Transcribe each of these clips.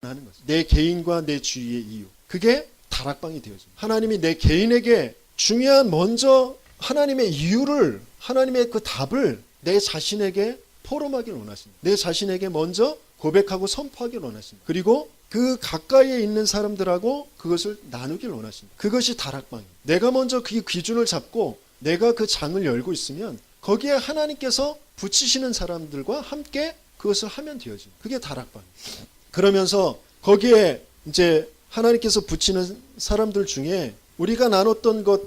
하는 거죠. 내 개인과 내 주위의 이유. 그게 다락방이 되어집니다. 하나님이 내 개인에게 중요한 먼저 하나님의 이유를, 하나님의 그 답을 내 자신에게 포럼하기를 원하십니다. 내 자신에게 먼저 고백하고 선포하기를 원하십니다. 그리고 그 가까이에 있는 사람들하고 그것을 나누기를 원하십니다. 그것이 다락방입니다. 내가 먼저 그 기준을 잡고 내가 그 장을 열고 있으면 거기에 하나님께서 붙이시는 사람들과 함께 그것을 하면 되어집니다. 그게 다락방입니다. 그러면서 거기에 이제 하나님께서 붙이는 사람들 중에 우리가 나눴던 것,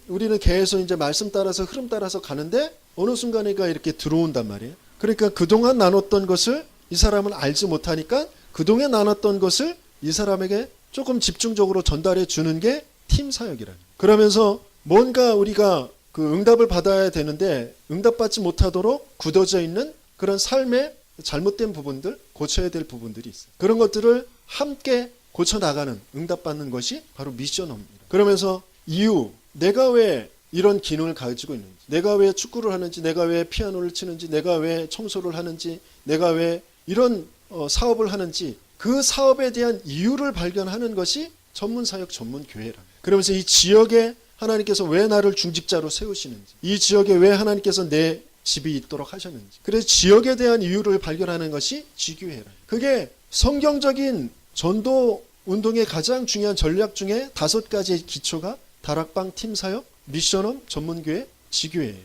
우리는 계속 이제 말씀 따라서 흐름 따라서 가는데 어느 순간에가 이렇게 들어온단 말이에요. 그러니까 그동안 나눴던 것을 이 사람은 알지 못하니까 그동안 나눴던 것을 이 사람에게 조금 집중적으로 전달해 주는 게 팀 사역이라는. 그러면서 뭔가 우리가 그 응답을 받아야 되는데 응답받지 못하도록 굳어져 있는 그런 삶의 잘못된 부분들, 고쳐야 될 부분들이 있어요. 그런 것들을 함께 고쳐나가는, 응답받는 것이 바로 미션업입니다. 그러면서 이유, 내가 왜 이런 기능을 가지고 있는지, 내가 왜 축구를 하는지, 내가 왜 피아노를 치는지, 내가 왜 청소를 하는지, 내가 왜 이런 사업을 하는지, 그 사업에 대한 이유를 발견하는 것이 전문사역, 전문교회랍니다. 그러면서 이 지역에 하나님께서 왜 나를 중직자로 세우시는지, 이 지역에 왜 하나님께서 내 집이 있도록 하셨는지, 그래서 지역에 대한 이유를 발견하는 것이 지교회라. 그게 성경적인 전도 운동의 가장 중요한 전략 중에 5가지의 기초가 다락방, 팀사역, 미션업, 전문교회, 지교회예요.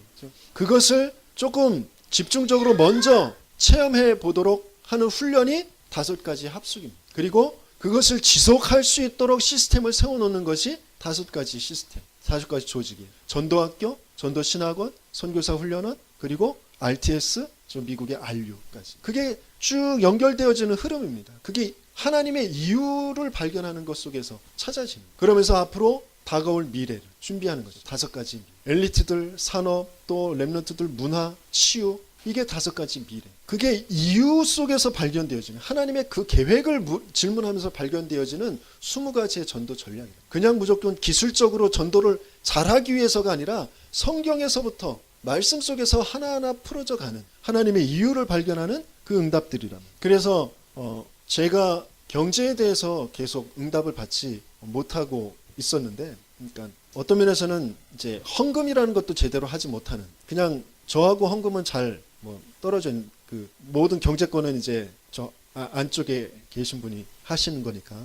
그것을 조금 집중적으로 먼저 체험해 보도록 하는 훈련이 5가지 합숙입니다. 그리고 그것을 지속할 수 있도록 시스템을 세워놓는 것이 5가지 시스템, 5가지 조직이에요. 전도학교, 전도신학원, 선교사 훈련원, 그리고 RTS, 미국의 RU까지. 그게 쭉 연결되어지는 흐름입니다. 그게 하나님의 이유를 발견하는 것 속에서 찾아집니다. 그러면서 앞으로 다가올 미래를 준비하는 거죠. 5가지 엘리트들, 산업, 또 렘넌트들, 문화, 치유, 이게 5가지 미래. 그게 이유 속에서 발견되어지는, 하나님의 그 계획을 질문하면서 발견되어지는 20가지의 전도 전략이에요. 그냥 무조건 기술적으로 전도를 잘하기 위해서가 아니라 성경에서부터 말씀 속에서 하나하나 풀어져 가는 하나님의 이유를 발견하는 그 응답들이랍니다. 그래서 제가 경제에 대해서 계속 응답을 받지 못하고 있었는데, 그러니까 어떤 면에서는 이제 헌금이라는 것도 제대로 하지 못하는, 그냥 저하고 헌금은 잘 떨어져 있는, 그 모든 경제권은 이제 저 안쪽에 계신 분이 하시는 거니까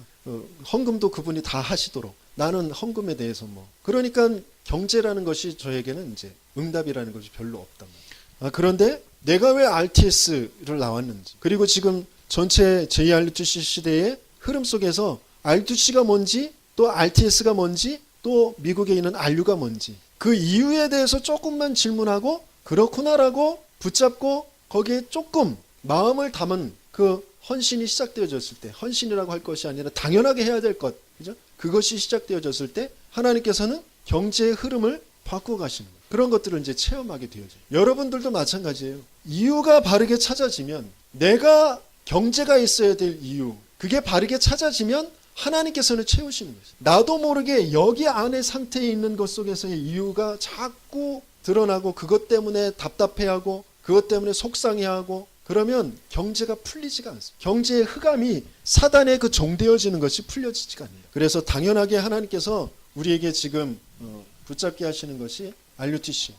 헌금도 그분이 다 하시도록, 나는 헌금에 대해서 그러니까 경제라는 것이 저에게는 이제 응답이라는 것이 별로 없단 말이에요. 그런데 내가 왜 RTS를 나왔는지, 그리고 지금 전체 JRTC 시대의 흐름 속에서 R2C가 뭔지, 또 RTS가 뭔지, 또 미국에 있는 RU가 뭔지, 그 이유에 대해서 조금만 질문하고 그렇구나라고 붙잡고 거기에 조금 마음을 담은 그 헌신이 시작되어졌을 때, 헌신이라고 할 것이 아니라 당연하게 해야 될 것, 그죠? 그것이 시작되어졌을 때 하나님께서는 경제의 흐름을 바꾸어 가시는 거예요. 그런 것들을 이제 체험하게 되어져요. 여러분들도 마찬가지예요. 이유가 바르게 찾아지면, 내가 경제가 있어야 될 이유, 그게 바르게 찾아지면 하나님께서는 채우시는 거죠. 나도 모르게 여기 안에 상태에 있는 것 속에서의 이유가 자꾸 드러나고, 그것 때문에 답답해하고, 그것 때문에 속상해하고, 그러면 경제가 풀리지가 않습니다. 경제의 흑암이 사단에 그 종되어지는 것이 풀려지지가 않아요. 그래서 당연하게 하나님께서 우리에게 지금 붙잡게 하시는 것이 RUTC.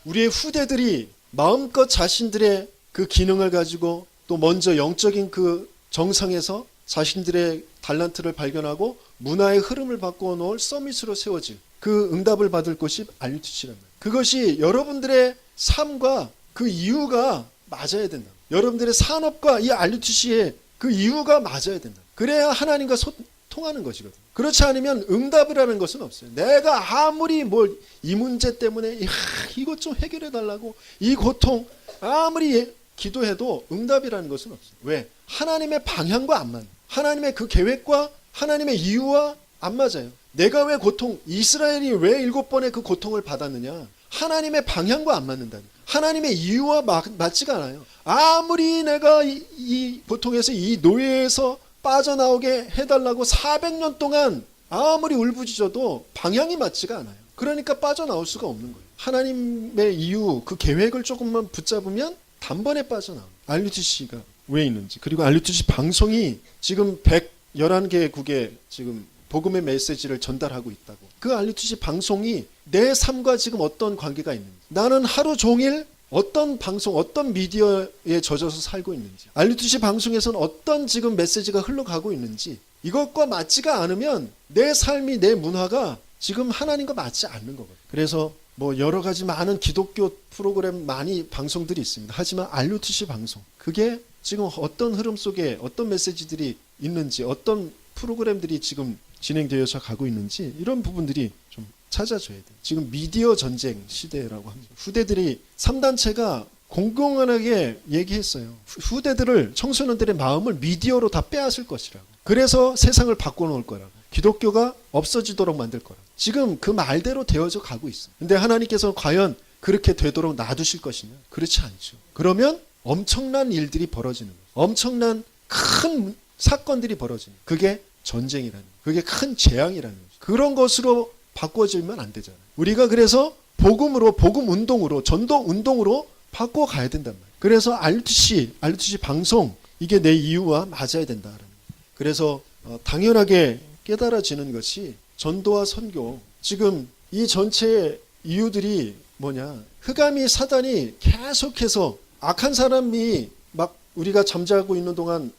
우리의 후대들이 마음껏 자신들의 그 기능을 가지고, 또 먼저 영적인 그 정상에서 자신들의 달란트를 발견하고 문화의 흐름을 바꾸어 놓을 서밋으로 세워질 그 응답을 받을 곳이 RUTC란 말이에요. 그것이 여러분들의 삶과 그 이유가 맞아야 된다. 여러분들의 산업과 이 RUTC의 그 이유가 맞아야 된다. 그래야 하나님과 소통하는 것이거든. 그렇지 않으면 응답이라는 것은 없어요. 내가 아무리 이 문제 때문에 이것 좀 해결해 달라고, 이 고통 아무리 기도해도 응답이라는 것은 없어요. 왜? 하나님의 방향과 안 맞는, 하나님의 그 계획과 하나님의 이유와 안 맞아요. 내가 왜 이스라엘이 왜 7번의 그 고통을 받았느냐? 하나님의 방향과 안 맞는다는, 하나님의 이유와 맞지가 않아요. 아무리 내가 이 고통에서, 이 노예에서 빠져나오게 해달라고 400년 동안 아무리 울부짖어도 방향이 맞지가 않아요. 그러니까 빠져나올 수가 없는 거예요. 하나님의 이유, 그 계획을 조금만 붙잡으면 단번에 빠져나와요. RUTC가 왜 있는지, 그리고 알루트시 방송이 지금 111개국에 지금 복음의 메시지를 전달하고 있다고. 그 알루트시 방송이 내 삶과 지금 어떤 관계가 있는지, 나는 하루 종일 어떤 방송, 어떤 미디어에 젖어서 살고 있는지, 알루트시 방송에서는 어떤 지금 메시지가 흘러가고 있는지, 이것과 맞지가 않으면 내 삶이, 내 문화가 지금 하나님과 맞지 않는 거거든요. 그래서 뭐 여러 가지 많은 기독교 프로그램 많이 방송들이 있습니다. 하지만 알루트시 방송, 그게 지금 어떤 흐름 속에 어떤 메시지들이 있는지, 어떤 프로그램들이 지금 진행되어서 가고 있는지, 이런 부분들이 좀 찾아줘야 돼요. 지금 미디어 전쟁 시대라고 합니다. 후대들이 3단체가 공공연하게 얘기했어요. 후대들을, 청소년들의 마음을 미디어로 다 빼앗을 것이라고. 그래서 세상을 바꿔놓을 거라고. 기독교가 없어지도록 만들 거라고. 지금 그 말대로 되어져 가고 있어요. 근데 하나님께서는 과연 그렇게 되도록 놔두실 것이냐? 그렇지 않죠. 그러면 엄청난 일들이 벌어지는 거예요. 엄청난 큰 사건들이 벌어지는 거예요. 그게 전쟁이라는 거예요. 그게 큰 재앙이라는 거죠. 그런 것으로 바꿔지면 안 되잖아요. 우리가 그래서 복음으로, 복음 운동으로, 전도 운동으로 바꿔가야 된단 말이에요. 그래서 알루트시 방송, 이게 내 이유와 맞아야 된다라는 거예요. 그래서 당연하게 깨달아지는 것이 전도와 선교, 지금 이 전체 이유들이 뭐냐, 흑암이, 사단이 계속해서 악한 사람이 막 우리가 잠자고 있는 동안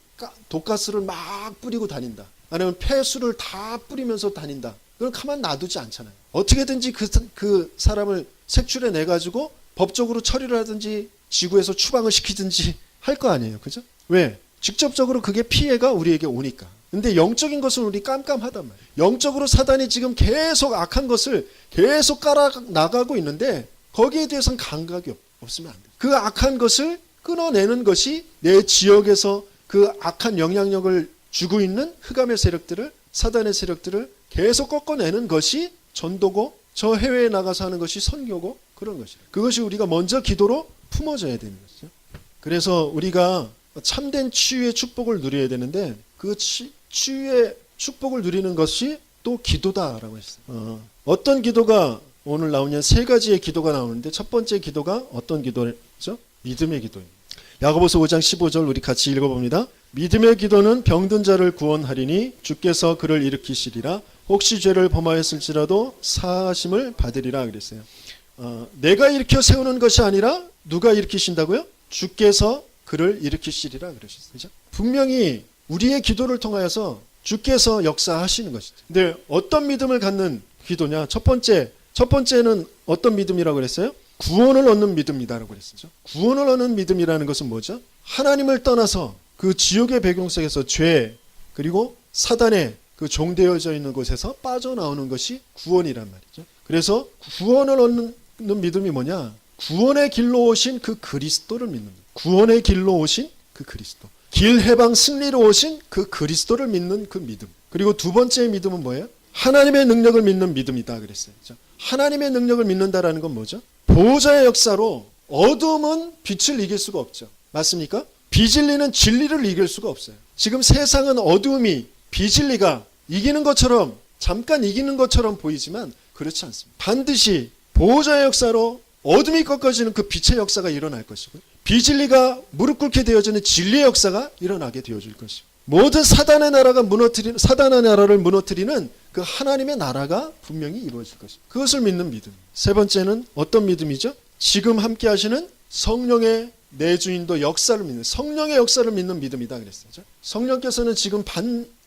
독가스를 막 뿌리고 다닌다, 아니면 폐수를 다 뿌리면서 다닌다, 그건 가만 놔두지 않잖아요. 어떻게든지 그 사람을 색출해 내가지고 법적으로 처리를 하든지 지구에서 추방을 시키든지 할 거 아니에요. 그죠? 왜? 직접적으로 그게 피해가 우리에게 오니까. 근데 영적인 것은 우리 깜깜하단 말이에요. 영적으로 사단이 지금 계속 악한 것을 계속 깔아 나가고 있는데 거기에 대해서는 감각이 없으면 안 돼요. 그 악한 것을 끊어내는 것이 내 지역에서 그 악한 영향력을 주고 있는 흑암의 세력들을, 사단의 세력들을 계속 꺾어내는 것이 전도고, 저 해외에 나가서 하는 것이 선교고, 그런 것이에요. 그것이 우리가 먼저 기도로 품어져야 되는 것이죠. 그래서 우리가 참된 치유의 축복을 누려야 되는데 그 치유의 축복을 누리는 것이 또 기도다라고 했어요. 어떤 기도가 오늘 나오냐면 세 가지의 기도가 나오는데, 첫 번째 기도가 어떤 기도죠? 믿음의 기도입니다. 야고보서 5장 15절 우리 같이 읽어봅니다. 믿음의 기도는 병든 자를 구원하리니 주께서 그를 일으키시리라. 혹시 죄를 범하였을지라도 사하심을 받으리라 그랬어요. 내가 일으켜 세우는 것이 아니라 누가 일으키신다고요? 주께서 그를 일으키시리라 그러셨어요. 그죠? 분명히 우리의 기도를 통하여서 주께서 역사하시는 것이죠. 근데 어떤 믿음을 갖는 기도냐? 첫 번째는 어떤 믿음이라고 그랬어요? 구원을 얻는 믿음이다라고 그랬었죠. 구원을 얻는 믿음이라는 것은 뭐죠? 하나님을 떠나서 그 지옥의 배경 속에서 죄, 그리고 사단의 그 종되어져 있는 곳에서 빠져나오는 것이 구원이란 말이죠. 그래서 구원을 얻는 믿음이 뭐냐? 구원의 길로 오신 그 그리스도를 믿는 거예요. 구원의 길로 오신 그 그리스도. 길 해방 승리로 오신 그 그리스도를 믿는 그 믿음. 그리고 두 번째 믿음은 뭐예요? 하나님의 능력을 믿는 믿음이다 그랬어요. 하나님의 능력을 믿는다라는 건 뭐죠? 보호자의 역사로 어둠은 빛을 이길 수가 없죠. 맞습니까? 비진리는 진리를 이길 수가 없어요. 지금 세상은 어둠이 비진리가 이기는 것처럼, 잠깐 이기는 것처럼 보이지만 그렇지 않습니다. 반드시 보호자의 역사로 어둠이 꺾어지는 그 빛의 역사가 일어날 것이고요. 비진리가 무릎 꿇게 되어지는 진리의 역사가 일어나게 되어질 것이고, 모든 사단의 나라를 무너뜨리는 그 하나님의 나라가 분명히 이루어질 것입니다. 그것을 믿는 믿음. 세 번째는 어떤 믿음이죠? 지금 함께 하시는 성령의 내주인도 역사를 믿는, 성령의 역사를 믿는 믿음이다 그랬어요. 성령께서는 지금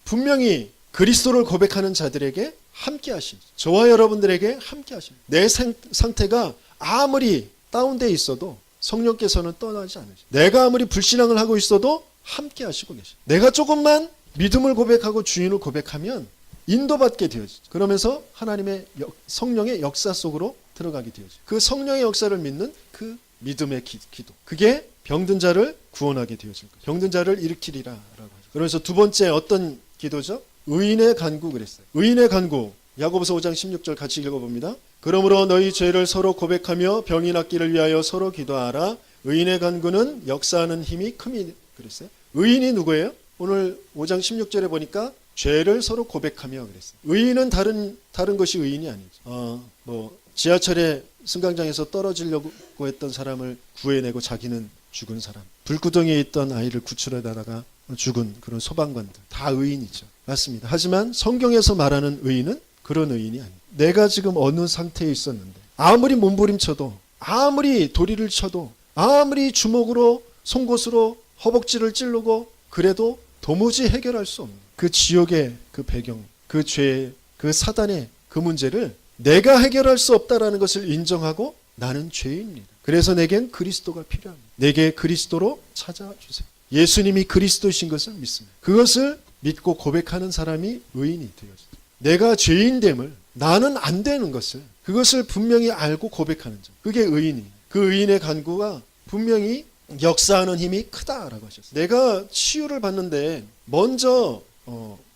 분명히 그리스도를 고백하는 자들에게 함께 하십니다. 저와 여러분들에게 함께 하십니다. 내 상태가 아무리 다운되어 있어도 성령께서는 떠나지 않으십니다. 내가 아무리 불신앙을 하고 있어도 함께 하시고 계십니다. 내가 조금만 믿음을 고백하고 주인을 고백하면 인도받게 되어지죠. 그러면서 하나님의 성령의 역사 속으로 들어가게 되어지죠. 그 성령의 역사를 믿는 그 믿음의 기도. 그게 병든 자를 구원하게 되어질 거예요. 병든 자를 일으키리라라고 하죠. 그래서 두 번째 어떤 기도죠? 의인의 간구 그랬어요. 의인의 간구. 야고보서 5장 16절 같이 읽어봅니다. 그러므로 너희 죄를 서로 고백하며 병이 낫기를 위하여 서로 기도하라. 의인의 간구는 역사하는 힘이 큼이 그랬어요. 의인이 누구예요? 오늘 5장 16절에 보니까 죄를 서로 고백하며 그랬어요. 의인은 다른 것이 의인이 아니죠. 지하철에 승강장에서 떨어지려고 했던 사람을 구해내고 자기는 죽은 사람. 불구덩이에 있던 아이를 구출하다가 죽은 그런 소방관들 다 의인이죠. 맞습니다. 하지만 성경에서 말하는 의인은 그런 의인이 아닙니다. 내가 지금 어느 상태에 있었는데 아무리 몸부림쳐도 아무리 도리를 쳐도 아무리 주먹으로 송곳으로 허벅지를 찌르고 그래도 도무지 해결할 수 없는 그 지옥의 그 배경, 그 죄, 그 사단의 그 문제를 내가 해결할 수 없다라는 것을 인정하고 나는 죄인입니다. 그래서 내겐 그리스도가 필요합니다. 내게 그리스도로 찾아주세요. 예수님이 그리스도이신 것을 믿습니다. 그것을 믿고 고백하는 사람이 의인이 되어집니다. 내가 죄인됨을 나는 안 되는 것을 그것을 분명히 알고 고백하는 점. 그게 의인이에요. 그 의인의 간구가 분명히 역사하는 힘이 크다라고 하셨어요. 내가 치유를 받는데 먼저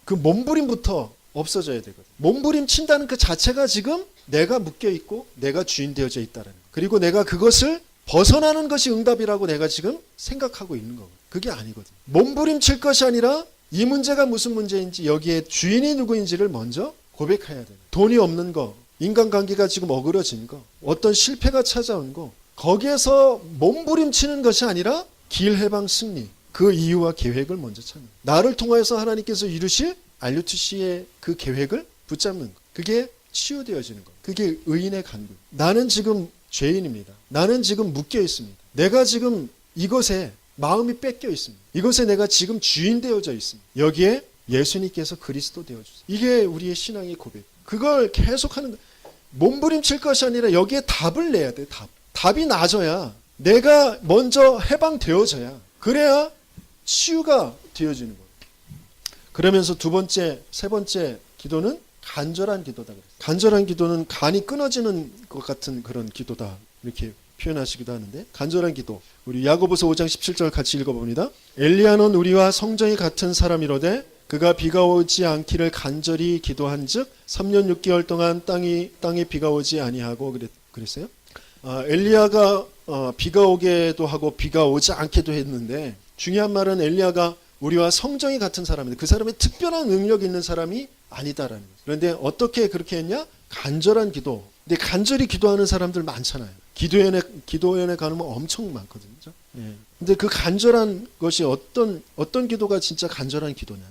그 몸부림부터 없어져야 되거든. 몸부림 친다는 그 자체가 지금 내가 묶여 있고 내가 주인 되어져 있다라는 거. 그리고 내가 그것을 벗어나는 것이 응답이라고 내가 지금 생각하고 있는 거거든. 그게 아니거든. 몸부림 칠 것이 아니라 이 문제가 무슨 문제인지 여기에 주인이 누구인지를 먼저 고백해야 돼. 돈이 없는 거, 인간관계가 지금 어그러진 거, 어떤 실패가 찾아온 거, 거기에서 몸부림치는 것이 아니라 길해방 승리, 그 이유와 계획을 먼저 찾는. 나를 통하여서 하나님께서 이루실 RUTC의 그 계획을 붙잡는 거. 그게 치유되어지는 거. 그게 의인의 간구. 나는 지금 죄인입니다. 나는 지금 묶여 있습니다. 내가 지금 이것에 마음이 뺏겨 있습니다. 이것에 내가 지금 주인 되어져 있습니다. 여기에 예수님께서 그리스도 되어주세요. 이게 우리의 신앙의 고백. 그걸 계속하는 몸부림칠 것이 아니라 여기에 답을 내야 돼. 답이 나져야 내가 먼저 해방되어져야 그래야 치유가 되어지는 거예요. 그러면서 두 번째, 세 번째 기도는 간절한 기도다 그랬어요. 간절한 기도는 간이 끊어지는 것 같은 그런 기도다 이렇게 표현하시기도 하는데 간절한 기도. 우리 야고보서 5장 17절 같이 읽어봅니다. 엘리야는 우리와 성정이 같은 사람이로되 그가 비가 오지 않기를 간절히 기도한즉 3년 6개월 동안 땅에 비가 오지 아니하고 그랬어요. 엘리야가 비가 오게도 하고 비가 오지 않게도 했는데 중요한 말은 엘리야가 우리와 성정이 같은 사람인데 그 사람의 특별한 능력이 있는 사람이 아니다라는 거예요. 그런데 어떻게 그렇게 했냐? 간절한 기도. 근데 간절히 기도하는 사람들 많잖아요. 기도연에 가면 엄청 많거든요. 예. 근데 그 간절한 것이 어떤 기도가 진짜 간절한 기도냐?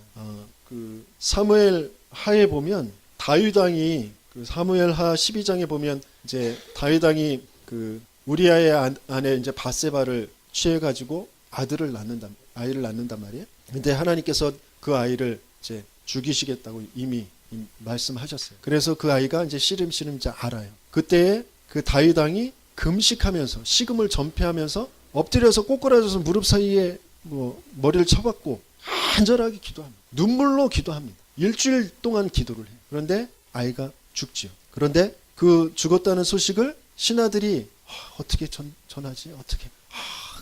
그 사무엘 하에 보면 다윗 왕이 그 사무엘 하 12장에 보면 이제 다윗 왕이 그 우리아의 아내 이제 바세바를 취해 가지고 아이를 낳는단 말이에요. 근데 하나님께서 그 아이를 이제 죽이시겠다고 이미 말씀하셨어요. 그래서 그 아이가 이제 시름시름 이제 알아요. 그때 그 다윗 왕이 금식하면서 식음을 전폐하면서 엎드려서 꼬꾸라져서 무릎 사이에 머리를 쳐박고 간절하게 기도합니다. 눈물로 기도합니다. 일주일 동안 기도를 해요. 그런데 아이가 죽지요. 그런데 그 죽었다는 소식을 신하들이 어떻게 전하지? 어떻게?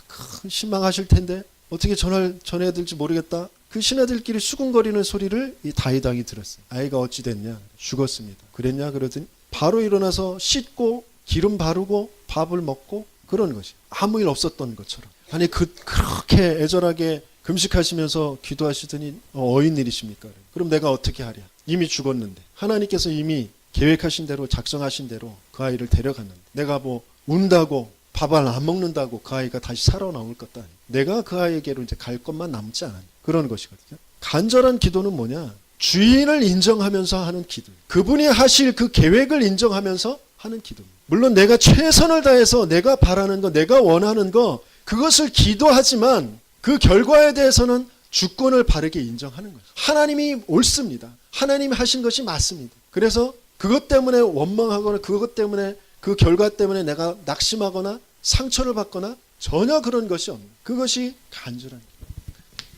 큰 실망하실 텐데 어떻게 전해야 될지 모르겠다. 그 신하들끼리 수군거리는 소리를 이 다윗 왕이 들었어요. 아이가 어찌 됐냐? 죽었습니다. 그랬냐? 그러더니 바로 일어나서 씻고 기름 바르고 밥을 먹고 그런 것이 아무 일 없었던 것처럼. 아니 그렇게 애절하게 금식하시면서 기도하시더니 어인 일이십니까? 그럼 내가 어떻게 하랴? 이미 죽었는데 하나님께서 이미 계획하신 대로 작성하신 대로 그 아이를 데려갔는데 내가 뭐 운다고 밥을 안 먹는다고 그 아이가 다시 살아나올 것도 아니고 내가 그 아이에게로 이제 갈 것만 남지 않아요. 그런 것이거든요. 간절한 기도는 뭐냐? 주인을 인정하면서 하는 기도. 그분이 하실 그 계획을 인정하면서 하는 기도입니다. 물론 내가 최선을 다해서 내가 바라는 거, 내가 원하는 거 그것을 기도하지만 그 결과에 대해서는 주권을 바르게 인정하는 거예요. 하나님이 옳습니다. 하나님이 하신 것이 맞습니다. 그래서 그것 때문에 원망하거나 그것 때문에 그 결과 때문에 내가 낙심하거나 상처를 받거나 전혀 그런 것이 없는 그것이 간절한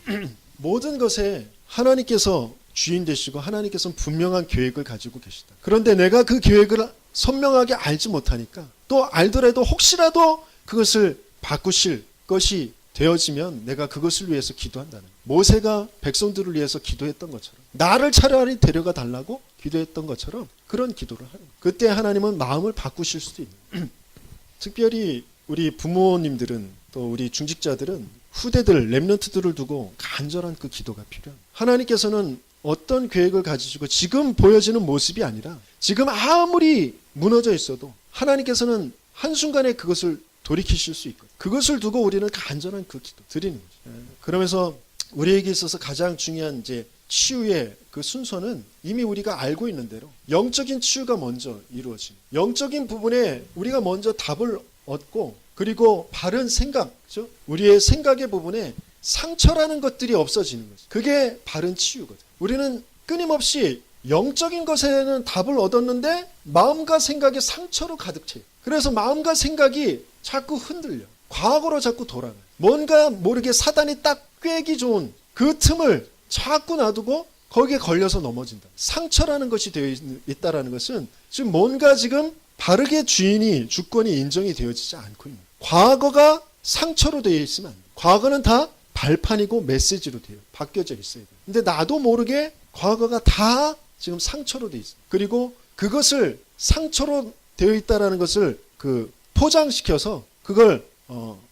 기도. 모든 것에 하나님께서 주인 되시고 하나님께서는 분명한 계획을 가지고 계시다. 그런데 내가 그 계획을 선명하게 알지 못하니까 또 알더라도 혹시라도 그것을 바꾸실 것이 되어지면 내가 그것을 위해서 기도한다는 거예요. 모세가 백성들을 위해서 기도했던 것처럼 나를 차라리 데려가 달라고 기도했던 것처럼 그런 기도를 하는 거예요. 그때 하나님은 마음을 바꾸실 수도 있는 특별히 우리 부모님들은 또 우리 중직자들은 후대들 렘넌트들을 두고 간절한 그 기도가 필요합니다. 하나님께서는 어떤 계획을 가지시고 지금 보여지는 모습이 아니라 지금 아무리 무너져 있어도 하나님께서는 한순간에 그것을 돌이키실 수 있거든요. 그것을 두고 우리는 간절한 그 기도 드리는 거죠. 그러면서 우리에게 있어서 가장 중요한 이제 치유의 그 순서는 이미 우리가 알고 있는 대로 영적인 치유가 먼저 이루어집니다. 영적인 부분에 우리가 먼저 답을 얻고, 그리고 바른 생각, 그렇죠? 우리의 생각의 부분에 상처라는 것들이 없어지는 거죠. 그게 바른 치유거든요. 우리는 끊임없이 영적인 것에는 답을 얻었는데 마음과 생각이 상처로 가득 차요. 그래서 마음과 생각이 자꾸 흔들려. 과거로 자꾸 돌아가요. 뭔가 모르게 사단이 딱 꿰기 좋은 그 틈을 자꾸 놔두고 거기에 걸려서 넘어진다. 상처라는 것이 되어 있다는 것은 지금 뭔가 지금 바르게 주권이 인정이 되어지지 않고 있는 거예요. 과거가 상처로 되어 있으면 안 돼요. 과거는 다 발판이고 메시지로 돼요. 바뀌어져 있어야 돼요. 근데 나도 모르게 과거가 다 지금 상처로 되어 있어요. 그리고 그것을 상처로 되어 있다는 것을 그 포장시켜서 그걸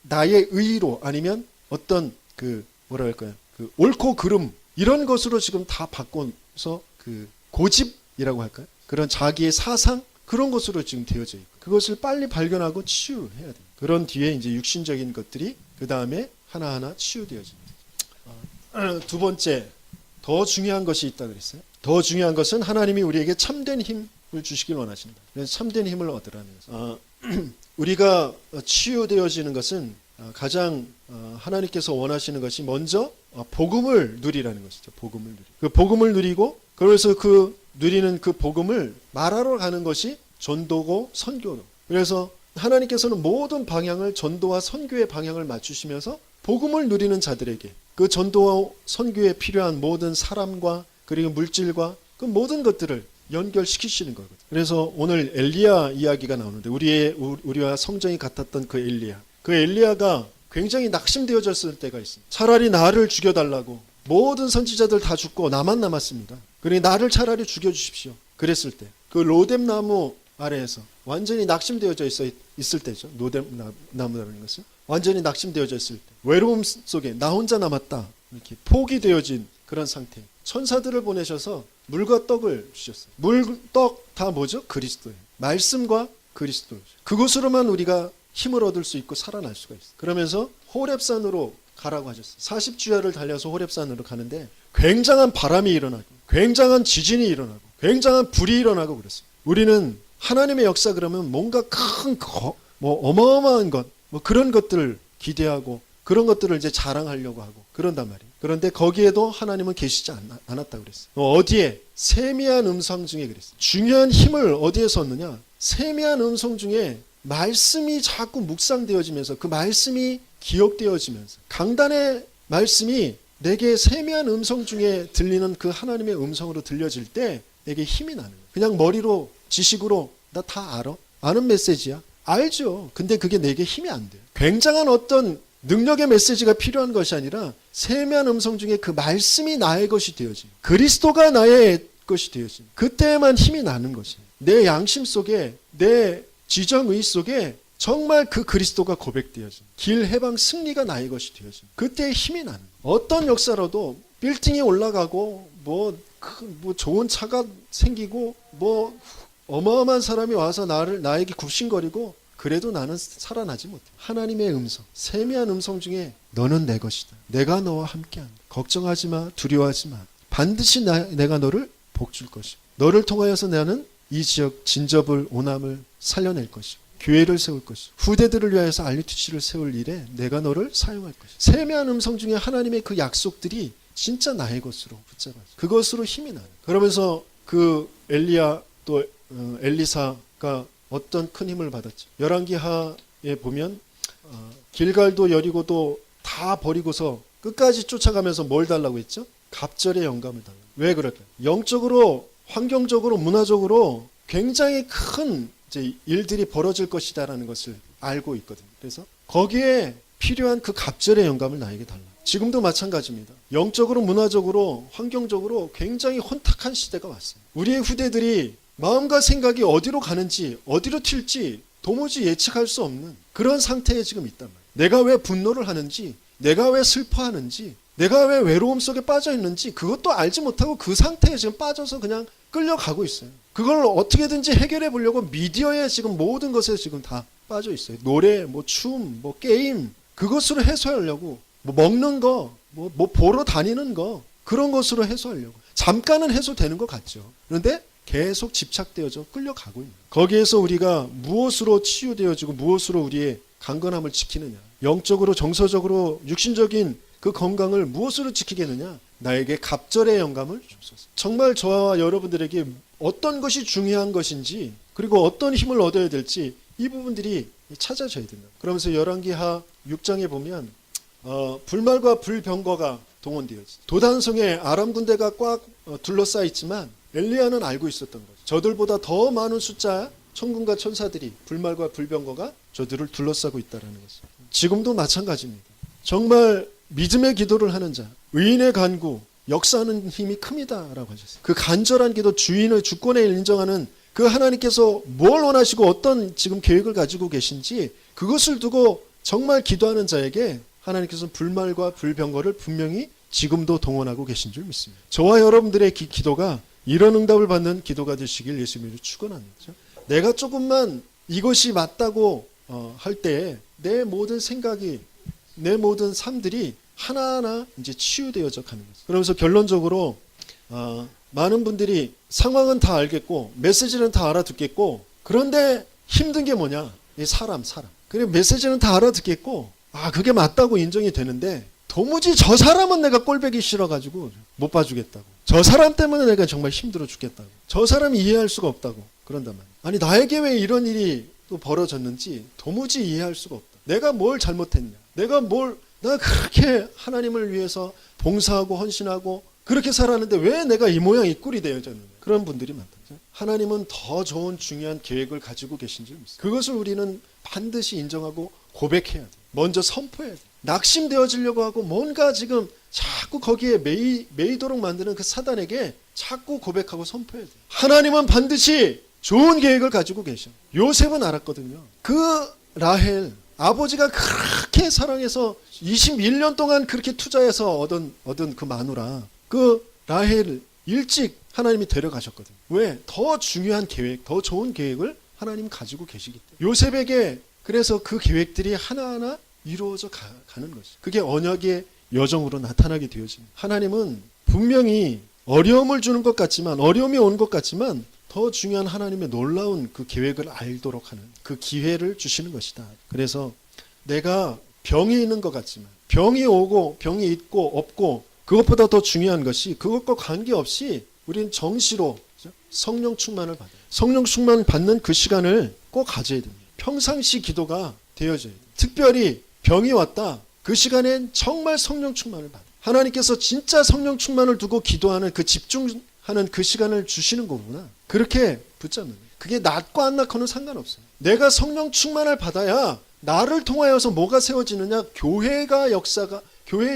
나의 의의로 아니면 어떤 그 뭐라 할까요? 그 옳고 그름 이런 것으로 지금 다 바꿔서 그 고집이라고 할까요? 그런 자기의 사상 그런 것으로 지금 되어져 있고, 그것을 빨리 발견하고 치유해야 돼요. 그런 뒤에 이제 육신적인 것들이 그 다음에 하나하나 치유되어집니다. 두 번째, 더 중요한 것이 있다 그랬어요. 더 중요한 것은 하나님이 우리에게 참된 힘을 주시길 원하신다. 그래서 참된 힘을 얻으라는 거죠. 우리가 치유되어지는 것은 가장 하나님께서 원하시는 것이 먼저 복음을 누리라는 것이죠. 복음을 누리. 그 복음을 누리고, 그래서 그 누리는 그 복음을 말하러 가는 것이 전도고 선교로. 그래서 하나님께서는 모든 방향을 전도와 선교의 방향을 맞추시면서 복음을 누리는 자들에게 그 전도와 선교에 필요한 모든 사람과 그리고 물질과 그 모든 것들을 연결시키시는 거거든요. 그래서 오늘 엘리야 이야기가 나오는데 우리와 성정이 같았던 그 엘리야. 그 엘리야가 굉장히 낙심되어졌을 때가 있습니다. 차라리 나를 죽여달라고 모든 선지자들 다 죽고 나만 남았습니다. 그러니 나를 차라리 죽여주십시오. 그랬을 때 그 로뎀나무 아래에서 완전히 낙심되어져 있을 때죠. 로뎀나무라는 것은 완전히 낙심되어져 있을 때 외로움 속에 나 혼자 남았다 이렇게 포기되어진 그런 상태. 천사들을 보내셔서 물과 떡을 주셨어요. 물, 떡 다 뭐죠? 그리스도예요. 말씀과 그리스도. 그것으로만 우리가 힘을 얻을 수 있고 살아날 수가 있어요. 그러면서 호렙산으로 가라고 하셨어요. 40주야를 달려서 호렙산으로 가는데 굉장한 바람이 일어나고 굉장한 지진이 일어나고 굉장한 불이 일어나고 그랬어요. 우리는 하나님의 역사 그러면 뭔가 어마어마한 것, 그런 것들을 기대하고 그런 것들을 이제 자랑하려고 하고 그런단 말이에요. 그런데 거기에도 하나님은 계시지 않았다고 그랬어요. 어디에? 세미한 음성 중에 그랬어요. 중요한 힘을 어디에서 얻느냐? 세미한 음성 중에 말씀이 자꾸 묵상되어지면서 그 말씀이 기억되어지면서 강단의 말씀이 내게 세미한 음성 중에 들리는 그 하나님의 음성으로 들려질 때 내게 힘이 나는 거예요. 그냥 머리로 지식으로 나 다 알아? 아는 메시지야? 알죠. 근데 그게 내게 힘이 안 돼요. 굉장한 어떤 능력의 메시지가 필요한 것이 아니라 세미한 음성 중에 그 말씀이 나의 것이 되어진, 그리스도가 나의 것이 되어진, 그때만 힘이 나는 것이에요. 내 양심 속에, 내 지정의 속에 정말 그 그리스도가 고백되어진, 길 해방 승리가 나의 것이 되어진, 그때의 힘이 나는 거예요. 어떤 역사로도 빌딩이 올라가고 뭐 좋은 차가 생기고 어마어마한 사람이 와서 나에게 굽신거리고 그래도 나는 살아나지 못해. 하나님의 음성, 세미한 음성 중에 너는 내 것이다. 내가 너와 함께한다. 걱정하지 마, 두려워하지 마. 반드시 내가 너를 복줄 것이고 너를 통하여서 나는 이 지역 진접을 오남을 살려낼 것이고 교회를 세울 것이고 후대들을 위하여서 RUTC를 세울 일에 내가 너를 사용할 것이고 세미한 음성 중에 하나님의 그 약속들이 진짜 나의 것으로 붙잡아서 그것으로 힘이 나는. 그러면서 그 엘리야 또 엘리사가 어떤 큰 힘을 받았죠. 열왕기하에 보면 길갈도 여리고도 다 버리고서 끝까지 쫓아가면서 뭘 달라고 했죠? 갑절의 영감을 달라고. 왜 그럴까요? 영적으로, 환경적으로, 문화적으로 굉장히 큰 이제 일들이 벌어질 것이다라는 것을 알고 있거든요. 그래서 거기에 필요한 그 갑절의 영감을 나에게 달라. 지금도 마찬가지입니다. 영적으로, 문화적으로, 환경적으로 굉장히 혼탁한 시대가 왔어요. 우리의 후대들이 마음과 생각이 어디로 가는지 어디로 튈지 도무지 예측할 수 없는 그런 상태에 지금 있단 말이에요. 내가 왜 분노를 하는지, 내가 왜 슬퍼하는지, 내가 왜 외로움 속에 빠져 있는지 그것도 알지 못하고 그 상태에 지금 빠져서 그냥 끌려가고 있어요. 그걸 어떻게든지 해결해 보려고 미디어에 지금 모든 것에 지금 다 빠져 있어요. 노래, 뭐 춤, 뭐 게임 그것으로 해소하려고 뭐 먹는 거, 뭐 보러 다니는 거 그런 것으로 해소하려고 잠깐은 해소되는 것 같죠. 그런데 계속 집착되어져 끌려가고 있는 거기에서 우리가 무엇으로 치유되어지고 무엇으로 우리의 강건함을 지키느냐, 영적으로 정서적으로 육신적인 그 건강을 무엇으로 지키겠느냐, 나에게 갑절의 영감을 주소서. 정말 저와 여러분들에게 어떤 것이 중요한 것인지 그리고 어떤 힘을 얻어야 될지 이 부분들이 찾아져야 된다. 그러면서 열왕기하 6장에 보면 불말과 불병거가 동원되었지. 도단성에 아람 군대가 꽉 둘러싸여 있지만 엘리야는 알고 있었던 거죠. 저들보다 더 많은 숫자 천군과 천사들이 불말과 불병거가 저들을 둘러싸고 있다는 것을. 지금도 마찬가지입니다. 정말 믿음의 기도를 하는 자, 의인의 간구, 역사하는 힘이 큽니다라고 하셨어요. 그 간절한 기도, 주인의 주권을 인정하는 그 하나님께서 뭘 원하시고 어떤 지금 계획을 가지고 계신지 그것을 두고 정말 기도하는 자에게 하나님께서는 불말과 불병거를 분명히 지금도 동원하고 계신 줄 믿습니다. 저와 여러분들의 기도가 이런 응답을 받는 기도가 되시길 예수님으로 축원합니다. 내가 조금만 이것이 맞다고 할 때에 내 모든 생각이, 내 모든 삶들이 하나하나 이제 치유되어져 가는 거죠. 그러면서 결론적으로 많은 분들이 상황은 다 알겠고 메시지는 다 알아듣겠고 그런데 힘든 게 뭐냐? 이 사람. 그리고 메시지는 다 알아듣겠고 그게 맞다고 인정이 되는데 도무지 저 사람은 내가 꼴보기 싫어가지고 못 봐주겠다고. 저 사람 때문에 내가 정말 힘들어 죽겠다고. 저 사람이 이해할 수가 없다고. 그런단 말이야. 아니 나에게 왜 이런 일이 또 벌어졌는지 도무지 이해할 수가 없다. 내가 뭘 잘못했냐. 내가 그렇게 하나님을 위해서 봉사하고 헌신하고 그렇게 살았는데 왜 내가 이 모양 이 꼴이 되어졌느냐. 그런 분들이 많다. 하나님은 더 좋은 중요한 계획을 가지고 계신 줄 믿습니다. 그것을 우리는 반드시 인정하고 고백해야 돼. 먼저 선포해야 돼. 낙심되어지려고 하고 뭔가 지금 자꾸 거기에 매이도록 만드는 그 사단에게 자꾸 고백하고 선포해야 돼. 하나님은 반드시 좋은 계획을 가지고 계셔. 요셉은 알았거든요. 그 라헬 아버지가 그렇게 사랑해서 21년 동안 그렇게 투자해서 얻은 그 마누라, 그 라헬을 일찍 하나님이 데려가셨거든요. 왜? 더 중요한 계획, 더 좋은 계획을 하나님 가지고 계시기 때문에. 요셉에게 그래서 그 계획들이 하나하나 이루어져 가는 것이. 그게 언약의 여정으로 나타나게 되어집니다. 하나님은 분명히 어려움을 주는 것 같지만, 어려움이 온 것 같지만 더 중요한 하나님의 놀라운 그 계획을 알도록 하는 그 기회를 주시는 것이다. 그래서 내가 병이 있는 것 같지만 병이 오고 병이 있고 없고 그것보다 더 중요한 것이 그것과 관계없이 우리는 정시로 성령 충만을 받아요. 성령 충만 받는 그 시간을 꼭 가져야 됩니다. 평상시 기도가 되어져야 돼요. 특별히 병이 왔다. 그 시간엔 정말 성령 충만을 받아요. 하나님께서 진짜 성령 충만을 두고 기도하는 그 집중하는 그 시간을 주시는 거구나. 그렇게 붙잡는 거예요. 그게 낫고 안 낫고는 상관없어요. 내가 성령 충만을 받아야 나를 통하여서 뭐가 세워지느냐? 교회의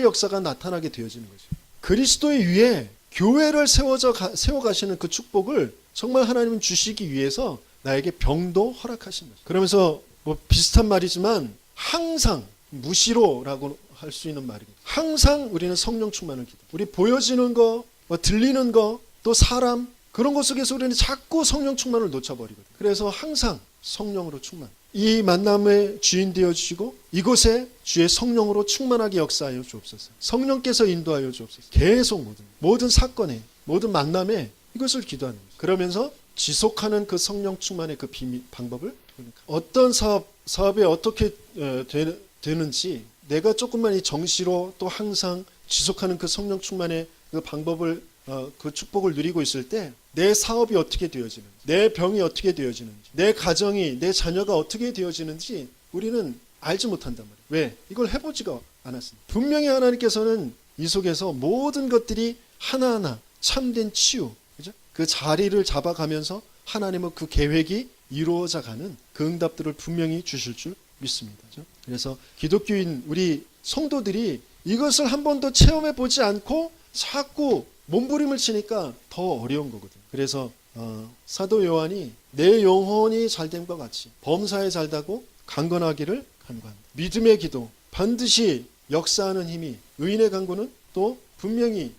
역사가 나타나게 되어지는 거죠. 그리스도의 위에 교회를 세워가시는 그 축복을 정말 하나님은 주시기 위해서 나에게 병도 허락하신 거죠. 그러면서 뭐 비슷한 말이지만 항상 무시로라고 할 수 있는 말이에요. 항상 우리는 성령 충만을 기도. 우리 보여지는 거, 뭐 들리는 거, 또 사람 그런 것 속에서 우리는 자꾸 성령 충만을 놓쳐버리거든요. 그래서 항상 성령으로 충만. 이 만남의 주인 되어 주시고 이곳에 주의 성령으로 충만하게 역사하여 주옵소서. 성령께서 인도하여 주옵소서. 계속 모든 사건에 모든 만남에 이것을 기도하는 거죠. 그러면서 지속하는 그 성령 충만의 그 방법을 어떤 사업에 어떻게 되는지 내가 조금만 이 정시로 또 항상 지속하는 그 성령 충만의 그 방법을 그 축복을 누리고 있을 때 내 사업이 어떻게 되어지는지, 내 병이 어떻게 되어지는지, 내 가정이, 내 자녀가 어떻게 되어지는지 우리는 알지 못한단 말이에요. 왜? 이걸 해보지가 않았습니다. 분명히 하나님께서는 이 속에서 모든 것들이 하나하나 참된 치유, 그죠? 그 자리를 잡아가면서 하나님은 그 계획이 이루어져가는 그 응답들을 분명히 주실 줄 믿습니다. 그죠? 그래서 기독교인 우리 성도들이 이것을 한 번도 체험해 보지 않고 자꾸 몸부림을 치니까 더 어려운 거거든요. 그래서 사도 요한이 내 영혼이 잘됨과 같이 범사에 잘다고 강건하기를 간구한다. 믿음의 기도 반드시 역사하는 힘이 의인의 간구는 또 분명히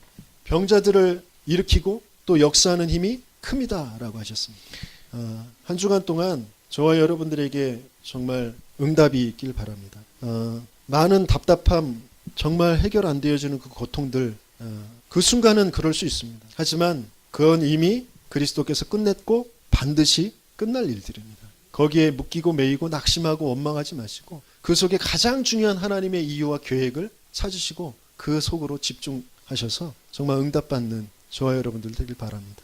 병자들을 일으키고 또 역사하는 힘이 큽니다라고 하셨습니다. 한 주간 동안 저와 여러분들에게 정말 응답이 있길 바랍니다. 많은 답답함, 정말 해결 안 되어지는 그 고통들, 그 순간은 그럴 수 있습니다. 하지만 그건 이미 그리스도께서 끝냈고 반드시 끝날 일들입니다. 거기에 묶이고 매이고 낙심하고 원망하지 마시고 그 속에 가장 중요한 하나님의 이유와 계획을 찾으시고 그 속으로 집중하셔서 정말 응답받는 저와 여러분들 되길 바랍니다.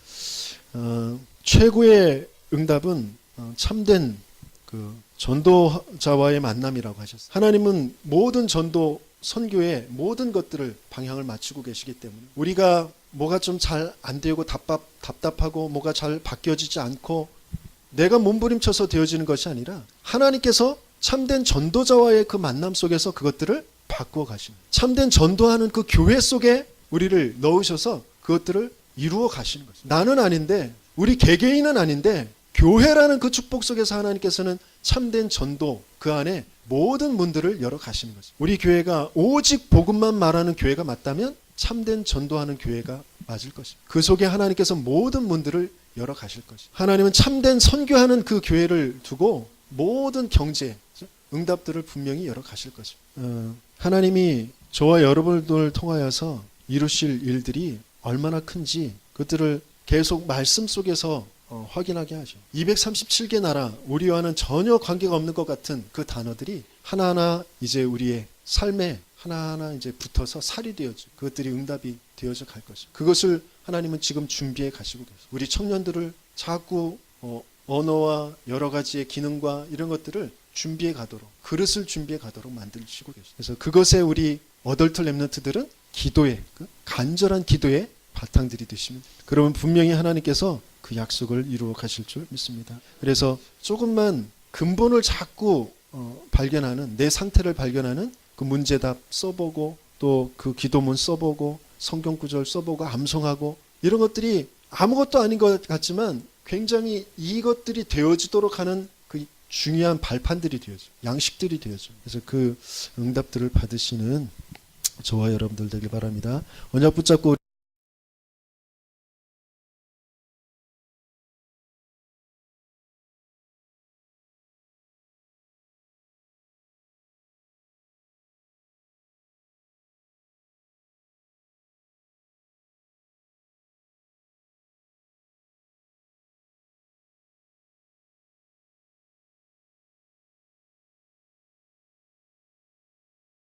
최고의 응답은 참된 그 전도자와의 만남이라고 하셨어요. 하나님은 모든 전도 선교의 모든 것들을 방향을 맞추고 계시기 때문에 우리가 뭐가 좀 잘 안 되고 답답하고 뭐가 잘 바뀌어지지 않고 내가 몸부림쳐서 되어지는 것이 아니라 하나님께서 참된 전도자와의 그 만남 속에서 그것들을 바꾸어 가시는, 참된 전도하는 그 교회 속에 우리를 넣으셔서 그것들을 이루어 가시는 거죠. 나는 아닌데, 우리 개개인은 아닌데 교회라는 그 축복 속에서 하나님께서는 참된 전도 그 안에 모든 문들을 열어 가시는 거죠. 우리 교회가 오직 복음만 말하는 교회가 맞다면 참된 전도하는 교회가 맞을 것입니다. 그 속에 하나님께서 모든 문들을 열어 가실 것입니다. 하나님은 참된 선교하는 그 교회를 두고 모든 경제, 응답들을 분명히 열어 가실 것입니다. 하나님이 저와 여러분들을 통하여서 이루실 일들이 얼마나 큰지 그것들을 계속 말씀 속에서 확인하게 하죠. 237개 나라, 우리와는 전혀 관계가 없는 것 같은 그 단어들이 하나하나 이제 우리의 삶에 하나하나 이제 붙어서 살이 되어져, 그것들이 응답이 되어져 갈 것이죠. 그것을 하나님은 지금 준비해 가시고 계세요. 우리 청년들을 자꾸 언어와 여러 가지의 기능과 이런 것들을 준비해 가도록, 그릇을 준비해 가도록 만드시고 계세요. 그래서 그것에 우리 어덜트 랩런트들은 기도의, 간절한 기도의 바탕들이 되시면, 그러면 분명히 하나님께서 그 약속을 이루어 가실 줄 믿습니다. 그래서 조금만 근본을 자꾸 발견하는, 내 상태를 발견하는 그 문제답 써보고 또 그 기도문 써보고 성경 구절 써보고 암송하고 이런 것들이 아무것도 아닌 것 같지만 굉장히 이것들이 되어지도록 하는 그 중요한 발판들이 되어져, 양식들이 되어져. 그래서 그 응답들을 받으시는 저와 여러분들 되길 바랍니다. 언약 붙잡고